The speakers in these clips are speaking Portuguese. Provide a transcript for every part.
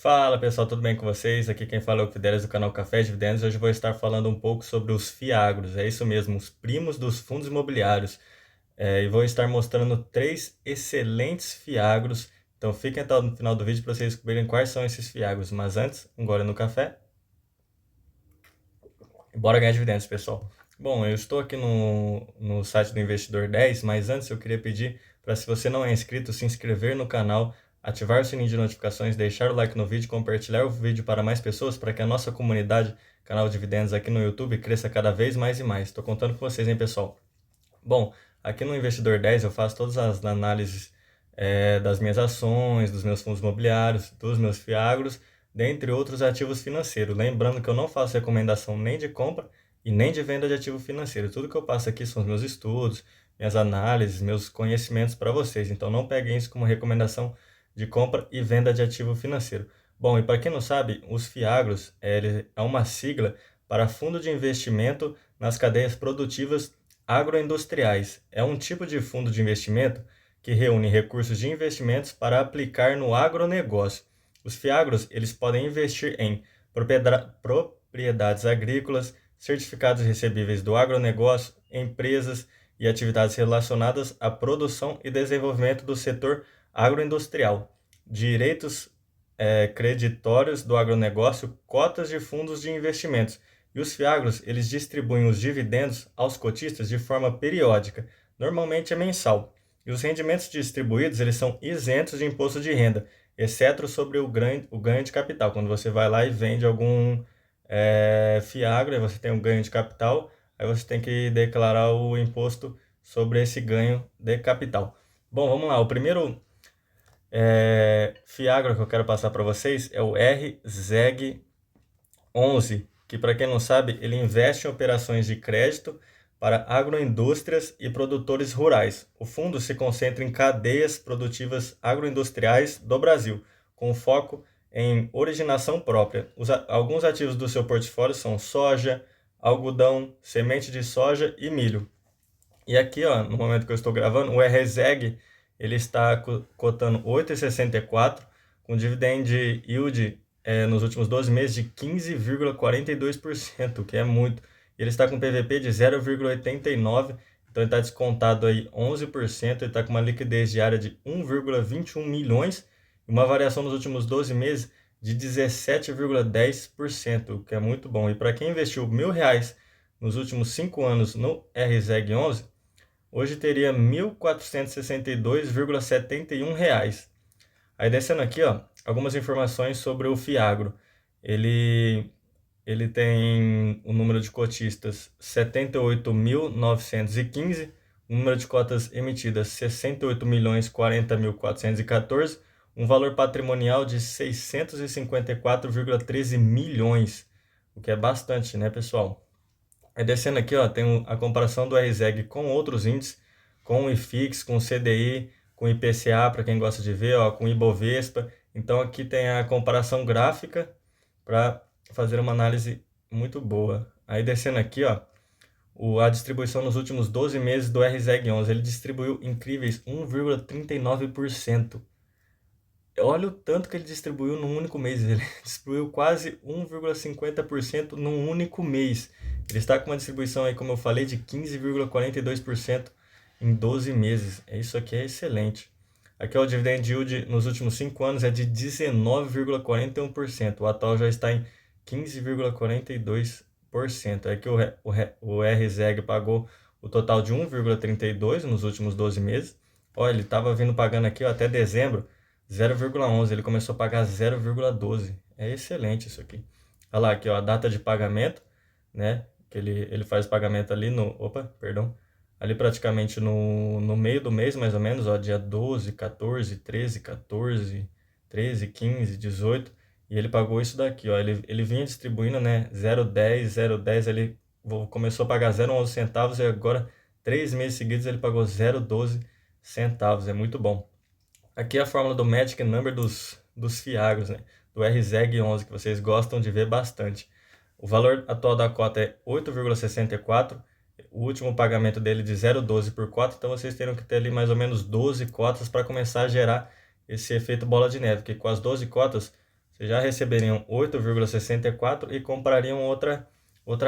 Fala pessoal, tudo bem com vocês? Aqui quem fala é o Fidelis do canal Café Dividendos. Hoje eu vou estar falando um pouco sobre os FIAGROS, é isso mesmo, os primos dos fundos imobiliários. E vou estar mostrando três excelentes FIAGROS. Então fiquem até o final do vídeo para vocês descobrirem quais são esses FIAGROS. Mas antes, um gole no café. Bora ganhar dividendos, pessoal. Bom, eu estou aqui no site do Investidor 10, mas antes eu queria pedir para, se você não é inscrito, se inscrever no canal, ativar o sininho de notificações, deixar o like no vídeo, compartilhar o vídeo para mais pessoas, para que a nossa comunidade, canal Dividendos aqui no YouTube, cresça cada vez mais e mais. Estou contando com vocês, hein, pessoal? Bom, aqui no Investidor 10 eu faço todas as análises das minhas ações, dos meus fundos imobiliários, dos meus FIAGROS, dentre outros ativos financeiros. Lembrando que eu não faço recomendação nem de compra e nem de venda de ativo financeiro. Tudo que eu passo aqui são os meus estudos, minhas análises, meus conhecimentos para vocês. Então não peguem isso como recomendação de compra e venda de ativo financeiro. Bom, e para quem não sabe, os FIAGROS é uma sigla para Fundo de Investimento nas Cadeias Produtivas Agroindustriais. É um tipo de fundo de investimento que reúne recursos de investimentos para aplicar no agronegócio. Os FIAGROS, eles podem investir em propriedades agrícolas, certificados recebíveis do agronegócio, empresas e atividades relacionadas à produção e desenvolvimento do setor agroindustrial, direitos creditórios do agronegócio, cotas de fundos de investimentos. E os FIAGROS, eles distribuem os dividendos aos cotistas de forma periódica, normalmente é mensal. E os rendimentos distribuídos, eles são isentos de imposto de renda, exceto sobre o ganho de capital. Quando você vai lá e vende algum FIAGRO, aí você tem um ganho de capital, aí você tem que declarar o imposto sobre esse ganho de capital. Bom, vamos lá. O primeiro FIAGRO que eu quero passar para vocês é o RZEG 11, que, para quem não sabe, ele investe em operações de crédito para agroindústrias e produtores rurais. O fundo se concentra em cadeias produtivas agroindustriais do Brasil, com foco em originação própria. Alguns ativos do seu portfólio são soja, algodão, semente de soja e milho. E aqui, ó, no momento que eu estou gravando, o RZEG ele está cotando 8,64, com dividend yield nos últimos 12 meses de 15,42%, que é muito. Ele está com PVP de 0,89, então ele está descontado aí 11%, ele está com uma liquidez diária de 1,21 milhões e uma variação nos últimos 12 meses de 17,10%, o que é muito bom. E para quem investiu R$ 1.000 nos últimos 5 anos no RZEG 11, hoje teria R$ 1.462,71. Aí descendo aqui, ó, algumas informações sobre o FIAGRO. Ele, ele tem o número de cotistas 78.915, o número de cotas emitidas 68.040.414, um valor patrimonial de 654,13 milhões, o que é bastante, né, pessoal? Aí descendo aqui, ó, tem a comparação do RZEG com outros índices, com o IFIX, com o CDI, com o IPCA, para quem gosta de ver, ó, com o Ibovespa. Então aqui tem a comparação gráfica para fazer uma análise muito boa. Aí descendo aqui, ó, a distribuição nos últimos 12 meses do RZEG 11, ele distribuiu incríveis 1,39%. Olha o tanto que ele distribuiu num único mês. Ele distribuiu quase 1,50% num único mês. Ele está com uma distribuição aí, como eu falei, de 15,42% em 12 meses. Isso aqui é excelente. Aqui é o dividend yield nos últimos 5 anos é de 19,41%. O atual já está em 15,42%. Aqui o RZEG pagou o total de 1,32 nos últimos 12 meses. Olha, ele estava vindo pagando aqui ó, até dezembro 0,11, ele começou a pagar 0,12. É excelente isso aqui. Olha lá, aqui ó, a data de pagamento, né? Que ele faz pagamento ali no... Opa, perdão. Ali praticamente no meio do mês, mais ou menos, ó, dia 12, 14, 13, 14, 13, 15, 18. E ele pagou isso daqui, ó. Ele vinha distribuindo, né? 0,10, 0,10, ele começou a pagar 0,11 centavos e agora, 3 meses seguidos, ele pagou 0,12 centavos. É muito bom. Aqui é a fórmula do Magic Number dos FIAGROS, né? Do RZEG 11, que vocês gostam de ver bastante. O valor atual da cota é 8,64, o último pagamento dele de 0,12 por cota, então vocês terão que ter ali mais ou menos 12 cotas para começar a gerar esse efeito bola de neve, porque com as 12 cotas vocês já receberiam 8,64 e comprariam outra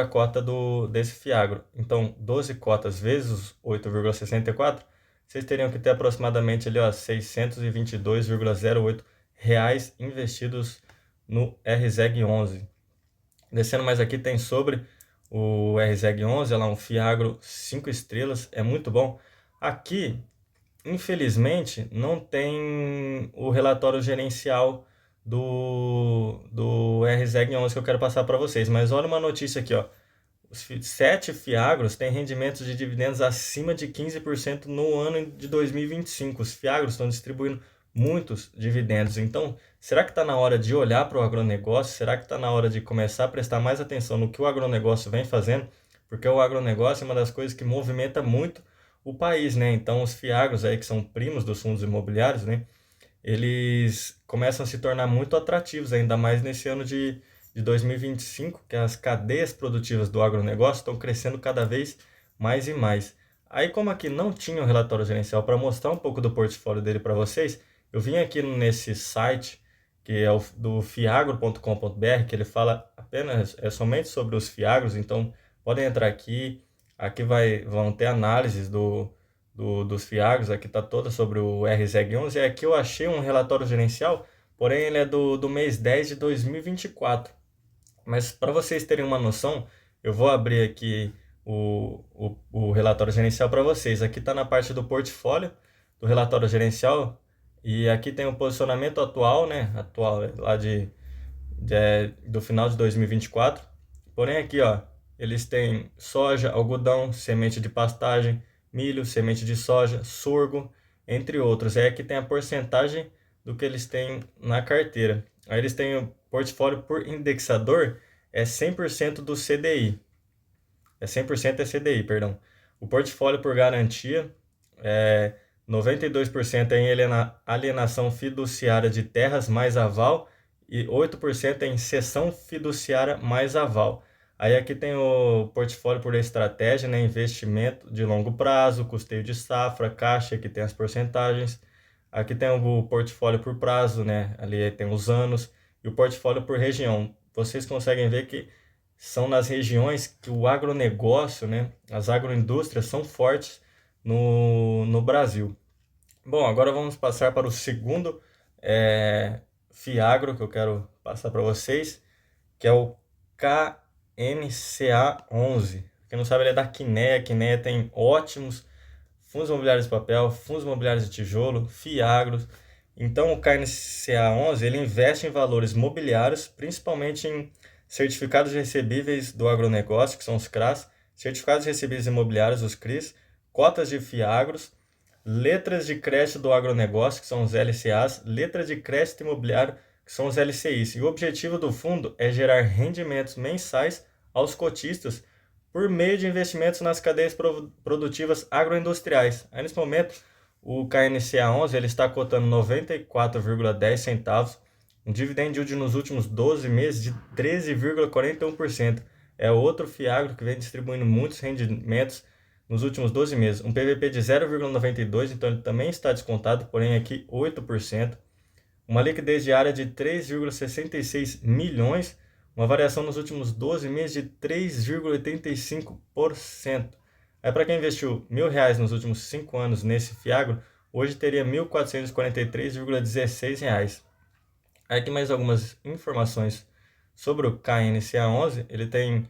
cota desse Fiagro. Então, 12 cotas vezes os 8,64, vocês teriam que ter aproximadamente ali, ó, 622,08 reais investidos no RZEG 11. Descendo mais aqui, tem sobre o RZEG 11, ela é um Fiagro 5 estrelas, é muito bom. Aqui, infelizmente, não tem o relatório gerencial do RZEG 11 que eu quero passar para vocês, mas olha uma notícia aqui, ó. Os 7 Fiagros têm rendimentos de dividendos acima de 15% no ano de 2025. Os Fiagros estão distribuindo muitos dividendos. Então, será que está na hora de olhar para o agronegócio? Será que está na hora de começar a prestar mais atenção no que o agronegócio vem fazendo? Porque o agronegócio é uma das coisas que movimenta muito o país, né? Então, os Fiagros aí, que são primos dos fundos imobiliários, né? Eles começam a se tornar muito atrativos, ainda mais nesse ano de 2025, que as cadeias produtivas do agronegócio estão crescendo cada vez mais e mais. Aí, como aqui não tinha um relatório gerencial para mostrar um pouco do portfólio dele para vocês, eu vim aqui nesse site, que é o do fiagro.com.br, que ele fala apenas, somente sobre os Fiagros, então podem entrar aqui, vão ter análises dos Fiagros, aqui está toda sobre o RZEG 11, e aqui eu achei um relatório gerencial, porém ele é do mês 10 de 2024. Mas para vocês terem uma noção, eu vou abrir aqui o relatório gerencial para vocês. Aqui está na parte do portfólio do relatório gerencial e aqui tem o posicionamento atual, né? Atual lá do final de 2024. Porém aqui, ó, eles têm soja, algodão, semente de pastagem, milho, semente de soja, sorgo, entre outros. Aí aqui tem a porcentagem do que eles têm na carteira. Aí eles têm o portfólio por indexador, é 100% do CDI. É 100% é CDI, perdão. O portfólio por garantia é 92% em alienação fiduciária de terras mais aval e 8% em cessão fiduciária mais aval. Aí aqui tem o portfólio por estratégia, né? Investimento de longo prazo, custeio de safra, caixa, aqui tem as porcentagens. Aqui tem o portfólio por prazo, né? Ali tem os anos. E o portfólio por região. Vocês conseguem ver que são nas regiões que o agronegócio, né? As agroindústrias são fortes no Brasil. Bom, agora vamos passar para o segundo Fiagro que eu quero passar para vocês, que é o KNCA 11. Quem não sabe, ele é da Quineia. A Quineia tem ótimos fundos imobiliários de papel, fundos imobiliários de tijolo, Fiagros. Então, o KNCA 11 ele investe em valores mobiliários, principalmente em certificados recebíveis do agronegócio, que são os CRAs, certificados recebíveis imobiliários, os CRIs, cotas de Fiagros, letras de crédito do agronegócio, que são os LCAs, letras de crédito imobiliário, que são os LCIs. E o objetivo do fundo é gerar rendimentos mensais aos cotistas por meio de investimentos nas cadeias produtivas agroindustriais. Aí, nesse momento, o KNCA 11 ele está cotando 94,10 centavos, um dividend yield nos últimos 12 meses de 13,41%. É outro Fiagro que vem distribuindo muitos rendimentos nos últimos 12 meses. Um PVP de 0,92, então ele também está descontado, porém aqui 8%. Uma liquidez diária de 3,66 milhões, uma variação nos últimos 12 meses de 3,85%. Aí para quem investiu R$ 1.000 nos últimos 5 anos nesse Fiagro, hoje teria R$ 1.443,16. Aí aqui mais algumas informações sobre o KNCA 11. Ele tem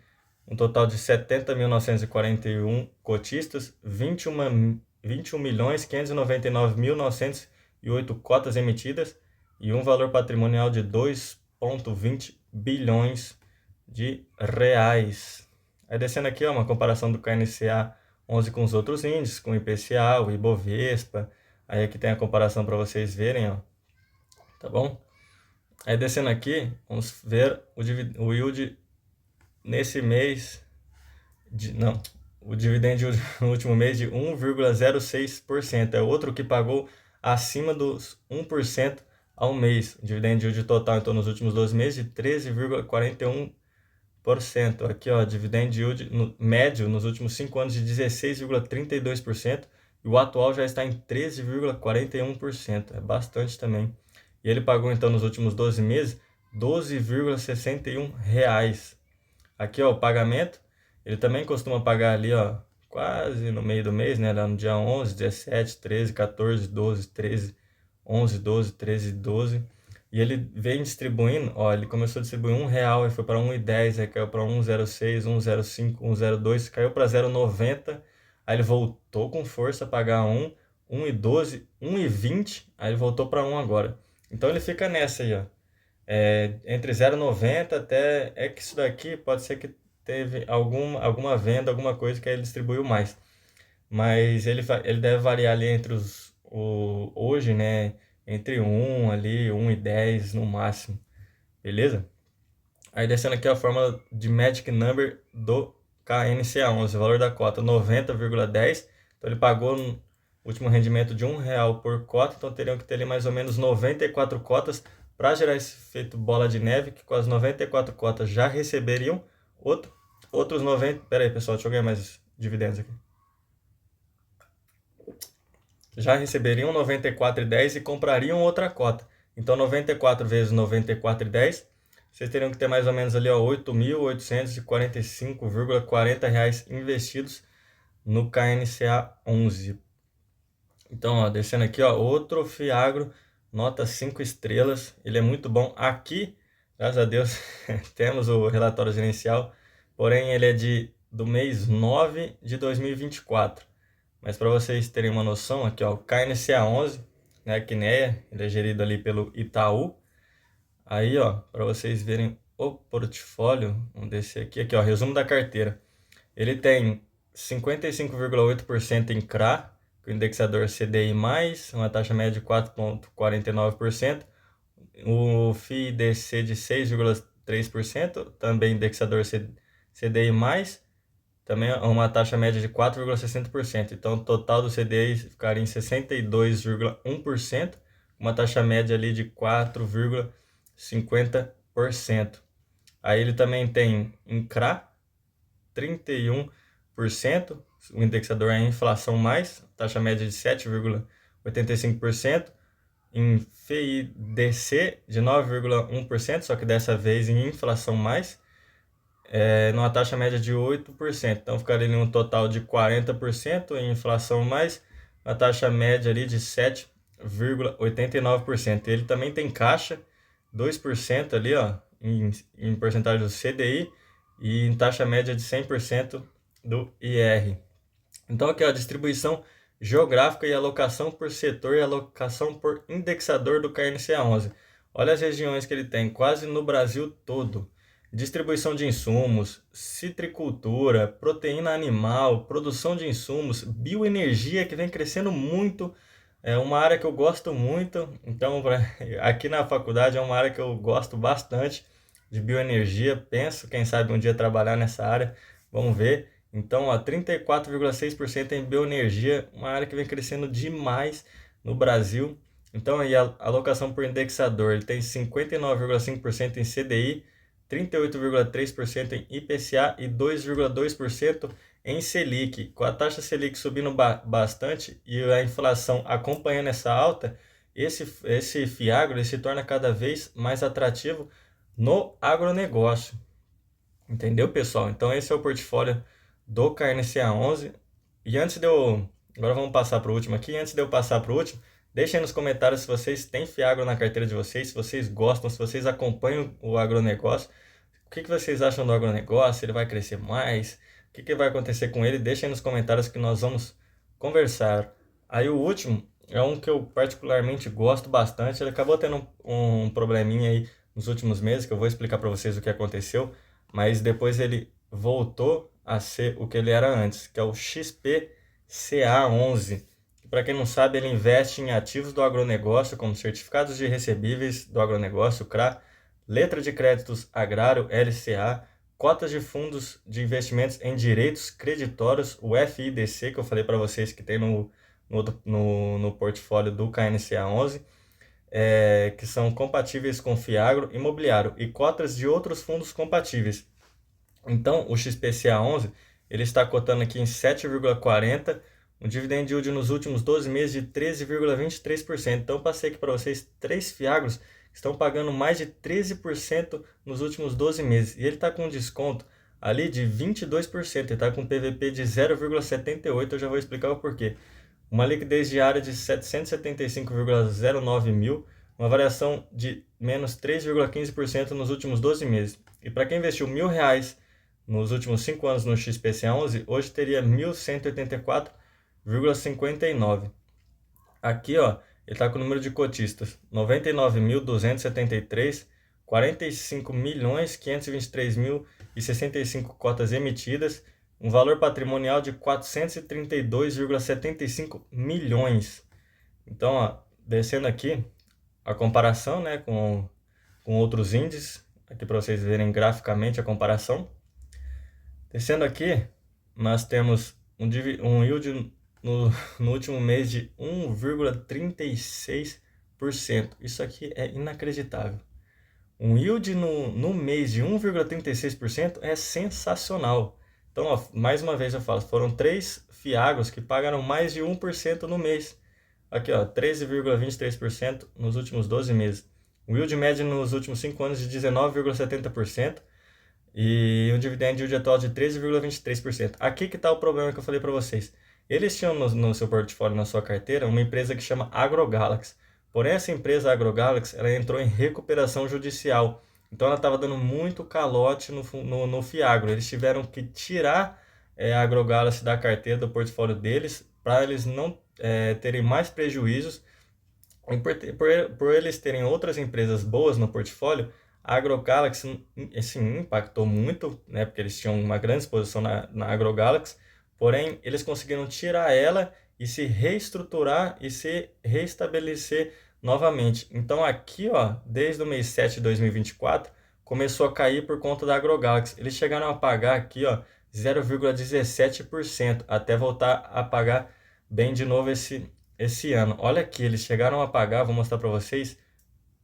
um total de 70.941 cotistas, 21.599.908 cotas emitidas e um valor patrimonial de 2,20 bilhões de reais. Aí descendo aqui, ó, uma comparação do KNCA 11 com os outros índices, com o IPCA, o Ibovespa. Aí aqui tem a comparação para vocês verem, ó. Tá bom? Aí descendo aqui, vamos ver o yield nesse mês, o dividend yield no último mês de 1,06%. É outro que pagou acima dos 1% ao mês. O dividend yield total, então, nos últimos 12 meses de 13,41%. Aqui, ó, dividend yield médio nos últimos 5 anos de 16,32%. E o atual já está em 13,41%. É bastante também. E ele pagou, então, nos últimos 12 meses, 12,61 reais. Aqui, ó, o pagamento, ele também costuma pagar ali, ó, quase no meio do mês, né? Lá no dia 11, 17, 13, 14, 12, 13, 11, 12, 13, 12. E ele vem distribuindo, ó, ele começou a distribuir R$ 1 e foi para 1,10, aí caiu para 1,06, 1,05, 1,02, caiu para 0,90. Aí ele voltou com força a pagar 1,12, 1,20, aí ele voltou para 1 agora. Então ele fica nessa aí, ó. Entre 0,90 até. É que isso daqui pode ser que teve alguma venda, alguma coisa que aí ele distribuiu mais. Mas ele deve variar ali entre hoje, né? Entre 1 ali, 1,10 no máximo. Beleza? Aí descendo aqui a fórmula de Magic Number do KNCA11, o valor da cota 90,10. Então ele pagou no último rendimento de R$ 1 por cota, então teriam que ter ali mais ou menos 94 cotas para gerar esse efeito bola de neve, que com as 94 cotas já receberiam outros 90. Pera aí, pessoal, deixa eu ganhar mais dividendos aqui. Já receberiam 94,10 e comprariam outra cota. Então 94 vezes 94,10, vocês teriam que ter mais ou menos ali, ó, R$ 8.845,40 investidos no KNCA 11. Então, ó, descendo aqui, ó, outro Fiagro, nota 5 estrelas, ele é muito bom. Aqui, graças a Deus, temos o relatório gerencial, porém ele é do mês 9 de 2024. Mas para vocês terem uma noção, aqui, ó, o KNCA 11, né, a Kinea, ele é gerido ali pelo Itaú. Aí, ó, para vocês verem o portfólio, vamos descer aqui, ó, resumo da carteira. Ele tem 55,8% em CRA, com o indexador CDI+, uma taxa média de 4,49%, o FIDC de 6,3%, também indexador CDI+, também uma taxa média de 4,60%. Então, o total do CDI ficaria em 62,1%, uma taxa média ali de 4,50%. Aí ele também tem em CRA 31%, o indexador é a inflação mais, taxa média de 7,85%, em FIDC de 9,1%, só que dessa vez em inflação mais, numa taxa média de 8%. Então ficaria em um total de 40% em inflação mais, uma taxa média ali de 7,89%. Ele também tem caixa 2% ali, ó, em porcentagem do CDI e em taxa média de 100% do IR. Então aqui, ó, a distribuição geográfica e alocação por setor e alocação por indexador do KNCA 11. Olha as regiões que ele tem, quase no Brasil todo. Distribuição de insumos, citricultura, proteína animal, produção de insumos, bioenergia, que vem crescendo muito. É uma área que eu gosto muito. Então, aqui na faculdade é uma área que eu gosto bastante de bioenergia. Penso, quem sabe, um dia trabalhar nessa área. Vamos ver. Então, 34,6% em bioenergia, uma área que vem crescendo demais no Brasil. Então, aí a alocação por indexador, ele tem 59,5% em CDI, 38,3% em IPCA e 2,2% em Selic. Com a taxa Selic subindo bastante e a inflação acompanhando essa alta, esse Fiagro ele se torna cada vez mais atrativo no agronegócio. Entendeu, pessoal? Então esse é o portfólio do KNCA 11. E agora vamos passar para o último aqui. Antes de eu passar para o último, deixem aí nos comentários se vocês têm Fiagro na carteira de vocês, se vocês gostam, se vocês acompanham o agronegócio. O que vocês acham do agronegócio? Ele vai crescer mais? O que vai acontecer com ele? Deixem aí nos comentários que nós vamos conversar. Aí o último é um que eu particularmente gosto bastante. Ele acabou tendo um probleminha aí nos últimos meses, que eu vou explicar para vocês o que aconteceu, mas depois ele voltou a ser o que ele era antes, que é o XPCA11. Para quem não sabe, ele investe em ativos do agronegócio, como certificados de recebíveis do agronegócio, CRA, letra de créditos agrário, LCA, cotas de fundos de investimentos em direitos creditórios, o FIDC, que eu falei para vocês que tem no portfólio do KNCA 11, que são compatíveis com Fiagro imobiliário, e cotas de outros fundos compatíveis. Então, o XPCA 11 ele está cotando aqui em 7,40%, um dividend yield nos últimos 12 meses de 13,23%. Então, eu passei aqui para vocês 3 Fiagros estão pagando mais de 13% nos últimos 12 meses. E ele está com um desconto ali de 22%, ele está com um PVP de 0,78, eu já vou explicar o porquê. Uma liquidez diária de 775,09 mil, uma variação de menos 3,15% nos últimos 12 meses. E para quem investiu R$ 1.000 nos últimos 5 anos no XPCA11, hoje teria 1.184,59. Aqui, ó, ele está com o número de cotistas 99.273, 45.523.065 cotas emitidas, um valor patrimonial de 432,75 milhões. Então, ó, descendo aqui, a comparação, né, com outros índices, aqui para vocês verem graficamente a comparação. Descendo aqui, nós temos um yield no último mês de 1,36%. Isso aqui é inacreditável. Um yield no mês de 1,36% é sensacional. Então, ó, mais uma vez eu falo, foram 3 fiagros que pagaram mais de 1% no mês. Aqui, ó, 13,23% nos últimos 12 meses. O yield médio nos últimos 5 anos de 19,70%. E um dividend yield atual de 13,23%. Aqui que está o problema que eu falei para vocês. Eles tinham no seu portfólio, na sua carteira, uma empresa que chama AgroGalaxy. Porém, essa empresa AgroGalaxy, ela entrou em recuperação judicial. Então, ela estava dando muito calote no Fiagro. Eles tiveram que tirar a AgroGalaxy da carteira, do portfólio deles, para eles não terem mais prejuízos. E por eles terem outras empresas boas no portfólio, a AgroGalaxy assim, impactou muito, né, porque eles tinham uma grande exposição na AgroGalaxy, porém eles conseguiram tirar ela e se reestruturar e se reestabelecer novamente. Então aqui, ó, desde o mês 7 de 2024, começou a cair por conta da AgroGalaxy. Eles chegaram a pagar aqui, ó, 0,17%, até voltar a pagar bem de novo esse ano. Olha aqui, eles chegaram a pagar, vou mostrar para vocês,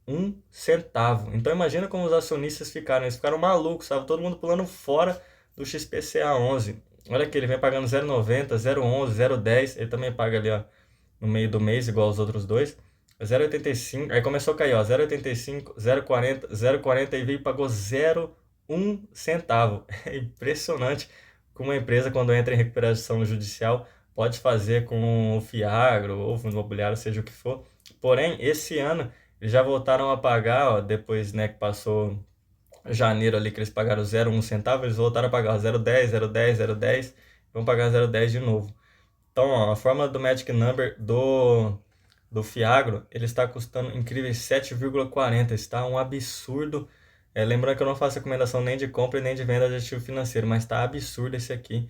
1 centavo. Então imagina como os acionistas ficaram, eles ficaram malucos, estava todo mundo pulando fora do XPCA11. Olha aqui, ele vem pagando 0,90, 0,11, 0,10, ele também paga ali, ó, no meio do mês, igual os outros dois. 0,85, aí começou a cair, ó, 0,85, 0,40, 0,40 e veio e pagou 0,1 centavo. É impressionante como uma empresa, quando entra em recuperação judicial, pode fazer com o Fiagro ou o imobiliário, seja o que for. Porém, esse ano eles já voltaram a pagar, ó, depois, né, que passou janeiro ali, que eles pagaram 0,1 centavo, eles voltaram a pagar 0,10, 0,10, 0,10, vão pagar 0,10 de novo. Então, ó, a fórmula do Magic Number do Fiagro, ele está custando incríveis 7,40, está um absurdo. Lembrando que eu não faço recomendação nem de compra e nem de venda de ativo financeiro, mas está absurdo esse aqui.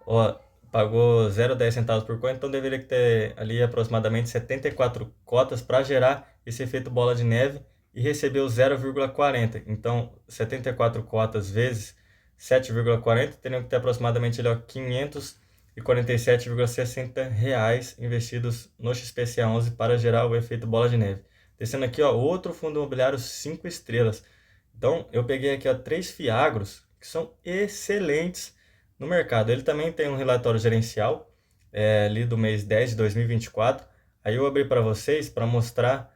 Ó, pagou 0,10 centavos por coin, então deveria ter ali aproximadamente 74 cotas para gerar esse efeito bola de neve e recebeu 0,40. Então, 74 cotas vezes 7,40 teriam que ter aproximadamente ali, ó, 547,60 reais investidos no XPCA11 para gerar o efeito bola de neve. Descendo aqui, ó, outro fundo imobiliário 5 estrelas. Então, eu peguei aqui, ó, 3 fiagros que são excelentes no mercado. Ele também tem um relatório gerencial ali do mês 10 de 2024. Aí eu abri para vocês para mostrar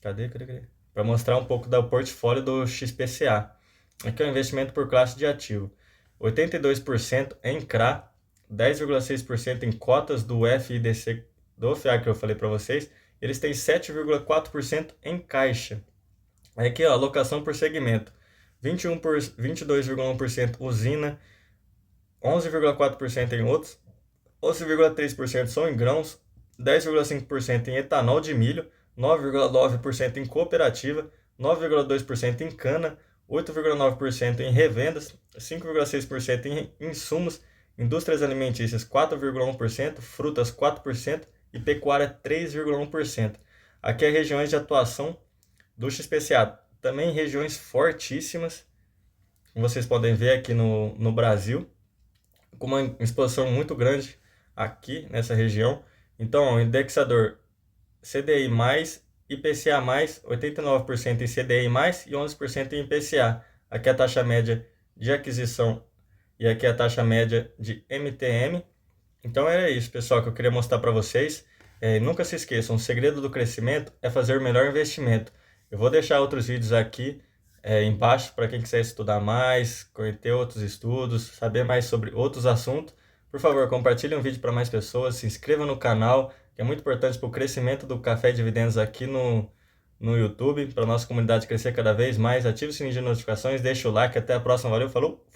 cadê? Para mostrar um pouco do portfólio do XPCA. Aqui é o investimento por classe de ativo. 82% em CRA, 10,6% em cotas do FIDC do FIAC que eu falei para vocês. Eles têm 7,4% em caixa. Aqui, ó, alocação por segmento. 22,1% usina, 11,4% em outros, 11,3% são em grãos, 10,5% em etanol de milho, 9,9% em cooperativa, 9,2% em cana, 8,9% em revendas, 5,6% em insumos, indústrias alimentícias 4,1%, frutas 4% e pecuária 3,1%. Aqui é regiões de atuação do XPCA. Também regiões fortíssimas, como vocês podem ver aqui no Brasil, com uma exposição muito grande aqui nessa região. Então, o indexador CDI+, IPCA+, 89% em CDI+, e 11% em IPCA. Aqui é a taxa média de aquisição e aqui é a taxa média de MTM. Então, era isso, pessoal, que eu queria mostrar para vocês. Nunca se esqueçam, o segredo do crescimento é fazer o melhor investimento. Eu vou deixar outros vídeos aqui embaixo para quem quiser estudar mais, ter outros estudos, saber mais sobre outros assuntos. Por favor, compartilhe um vídeo para mais pessoas, se inscreva no canal, que é muito importante para o crescimento do Café e Dividendos aqui no YouTube, para a nossa comunidade crescer cada vez mais. Ative o sininho de notificações, deixa o like, até a próxima, valeu, falou!